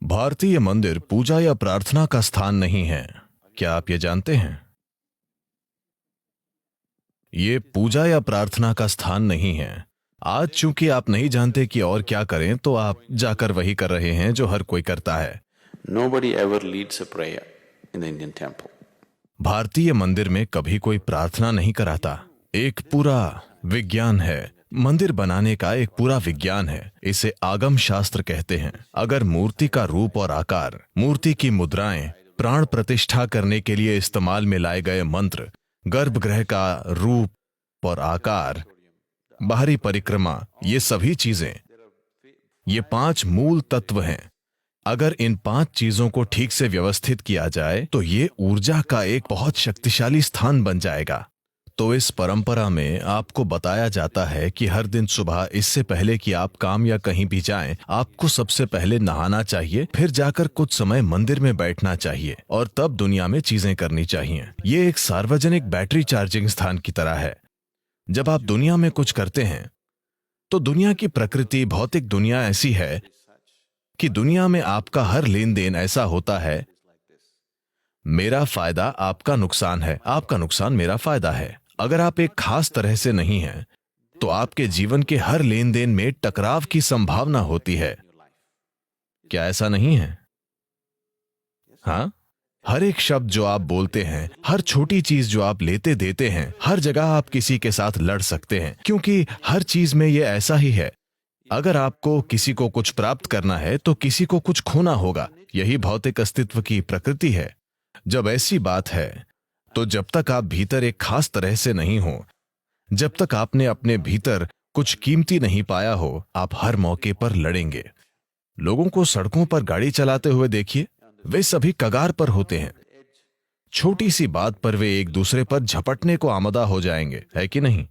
भारतीय मंदिर पूजा या प्रार्थना का स्थान नहीं है। क्या आप ये जानते हैं? ये पूजा या प्रार्थना का स्थान नहीं है। आज चूंकि आप नहीं जानते कि और क्या करें, तो आप जाकर वही कर रहे हैं जो हर कोई करता है। Nobody ever leads a prayer in the Indian temple. भारतीय मंदिर में कभी कोई प्रार्थना नहीं कराता। एक पूरा विज्ञान है। मंदिर बनाने का एक पूरा विज्ञान है। इसे आगम शास्त्र कहते हैं। अगर मूर्ति का रूप और आकार, मूर्ति की मुद्राएं, प्राण प्रतिष्ठा करने के लिए इस्तेमाल में लाए गए मंत्र, गर्भगृह का रूप और आकार, बाहरी परिक्रमा, ये सभी चीजें, ये 5 मूल तत्व हैं। अगर इन 5 चीजों को ठीक से व्यवस्थित किया जाए तो ये ऊर्जा का एक बहुत शक्तिशाली स्थान बन जाएगा। तो इस परंपरा में आपको बताया जाता है कि हर दिन सुबह, इससे पहले कि आप काम या कहीं भी जाएं, आपको सबसे पहले नहाना चाहिए, फिर जाकर कुछ समय मंदिर में बैठना चाहिए और तब दुनिया में चीजें करनी चाहिए। ये एक सार्वजनिक बैटरी चार्जिंग स्थान की तरह है। जब आप दुनिया में कुछ करते हैं तो दुनिया की प्रकृति, भौतिक दुनिया ऐसी है कि दुनिया में आपका हर लेन देन ऐसा होता है, मेरा फायदा आपका नुकसान है, आपका नुकसान मेरा फायदा है। अगर आप एक खास तरह से नहीं हैं तो आपके जीवन के हर लेन देन में टकराव की संभावना होती है। क्या ऐसा नहीं है? हाँ, हर एक शब्द जो आप बोलते हैं, हर छोटी चीज जो आप लेते देते हैं, हर जगह आप किसी के साथ लड़ सकते हैं, क्योंकि हर चीज में यह ऐसा ही है। अगर आपको किसी को कुछ प्राप्त करना है तो किसी को कुछ खोना होगा। यही भौतिक अस्तित्व की प्रकृति है। जब ऐसी बात है तो जब तक आप भीतर एक खास तरह से नहीं हो, जब तक आपने अपने भीतर कुछ कीमती नहीं पाया हो, आप हर मौके पर लड़ेंगे। लोगों को सड़कों पर गाड़ी चलाते हुए देखिए, वे सभी कगार पर होते हैं। छोटी सी बात पर वे एक दूसरे पर झपटने को आमदा हो जाएंगे, है कि नहीं?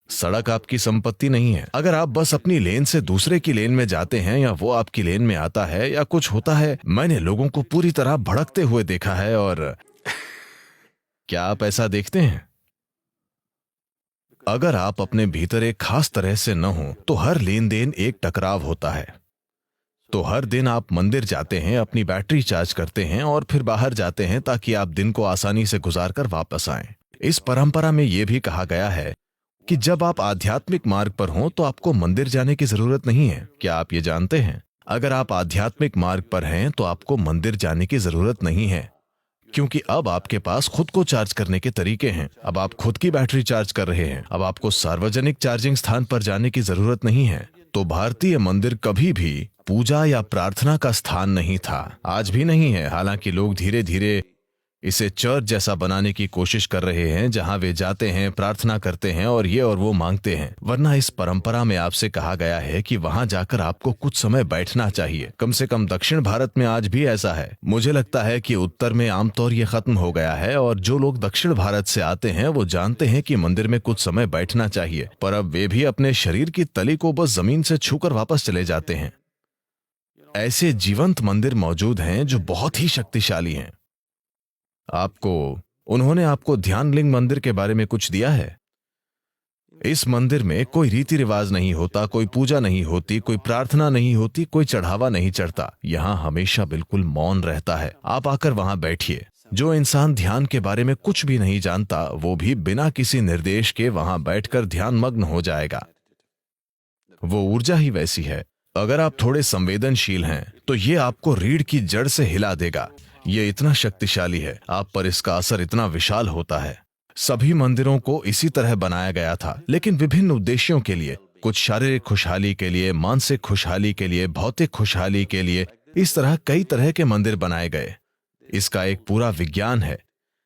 सड़क आपकी संपत्ति नहीं है। अगर आप बस अपनी लेन से दूसरे की लेन में जाते हैं या वो आपकी लेन में आता है या कुछ होता है, मैंने लोगों को पूरी तरह भड़कते हुए देखा है। और क्या आप ऐसा देखते हैं? अगर आप अपने भीतर एक खास तरह से न हो तो हर लेन देन एक टकराव होता है। तो हर दिन आप मंदिर जाते हैं, अपनी बैटरी चार्ज करते हैं और फिर बाहर जाते हैं ताकि आप दिन को आसानी से गुजार कर वापस आएं। इस परंपरा में यह भी कहा गया है कि जब आप आध्यात्मिक मार्ग पर हों तो आपको मंदिर जाने की जरूरत नहीं है। क्या आप ये जानते हैं? अगर आप आध्यात्मिक मार्ग पर हैं तो आपको मंदिर जाने की जरूरत नहीं है, क्योंकि अब आपके पास खुद को चार्ज करने के तरीके हैं। अब आप खुद की बैटरी चार्ज कर रहे हैं। अब आपको सार्वजनिक चार्जिंग स्थान पर जाने की जरूरत नहीं है। तो भारतीय मंदिर कभी भी पूजा या प्रार्थना का स्थान नहीं था, आज भी नहीं है। हालांकि लोग धीरे धीरे इसे चर्च जैसा बनाने की कोशिश कर रहे हैं, जहां वे जाते हैं, प्रार्थना करते हैं और ये और वो मांगते हैं। वरना इस परंपरा में आपसे कहा गया है कि वहां जाकर आपको कुछ समय बैठना चाहिए। कम से कम दक्षिण भारत में आज भी ऐसा है। मुझे लगता है कि उत्तर में आमतौर ये खत्म हो गया है और जो लोग दक्षिण भारत से आते हैं वो जानते हैं कि मंदिर में कुछ समय बैठना चाहिए, पर अब वे भी अपने शरीर की तली को बस जमीन से छूकर वापस चले जाते हैं। ऐसे जीवंत मंदिर मौजूद हैं जो बहुत ही शक्तिशाली हैं। उन्होंने आपको ध्यान लिंग मंदिर के बारे में कुछ दिया है? इस मंदिर में कोई रीति रिवाज नहीं होता, कोई पूजा नहीं होती, कोई प्रार्थना नहीं होती, कोई चढ़ावा नहीं चढ़ता। यहाँ हमेशा बिल्कुल मौन रहता है। आप आकर वहां बैठिए। जो इंसान ध्यान के बारे में कुछ भी नहीं जानता, वो भी बिना किसी निर्देश के वहां बैठकर ध्यान मग्न हो जाएगा। वो ऊर्जा ही वैसी है। अगर आप थोड़े संवेदनशील हैं तो ये आपको रीढ़ की जड़ से हिला देगा। ये इतना शक्तिशाली है, आप पर इसका असर इतना विशाल होता है। सभी मंदिरों को इसी तरह बनाया गया था, लेकिन विभिन्न उद्देश्यों के लिए। कुछ शारीरिक खुशहाली के लिए, मानसिक खुशहाली के लिए, भौतिक खुशहाली के लिए। इस तरह कई तरह के मंदिर बनाए गए। इसका एक पूरा विज्ञान है।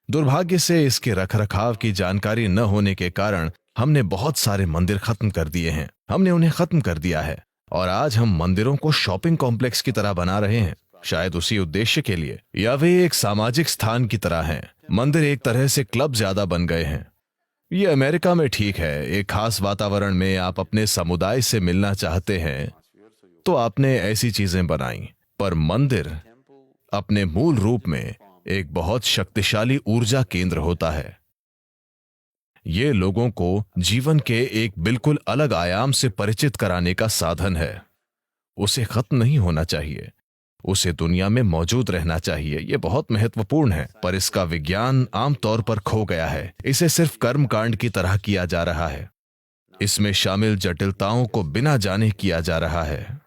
दुर्भाग्य से इसके रखरखाव की जानकारी न होने के कारण हमने बहुत सारे मंदिर खत्म कर दिए हैं। हमने उन्हें खत्म कर दिया है और आज हम मंदिरों को शॉपिंग कॉम्प्लेक्स की तरह बना रहे हैं, शायद उसी उद्देश्य के लिए, या वे एक सामाजिक स्थान की तरह हैं। मंदिर एक तरह से क्लब ज्यादा बन गए हैं। ये अमेरिका में ठीक है। एक खास वातावरण में आप अपने समुदाय से मिलना चाहते हैं तो आपने ऐसी चीजें बनाई, पर मंदिर अपने मूल रूप में एक बहुत शक्तिशाली ऊर्जा केंद्र होता है। ये लोगों को जीवन के एक बिल्कुल अलग आयाम से परिचित कराने का साधन है। उसे खत्म नहीं होना चाहिए, उसे दुनिया में मौजूद रहना चाहिए। ये बहुत महत्वपूर्ण है, पर इसका विज्ञान आमतौर पर खो गया है। इसे सिर्फ कर्मकांड की तरह किया जा रहा है, इसमें शामिल जटिलताओं को बिना जाने किया जा रहा है।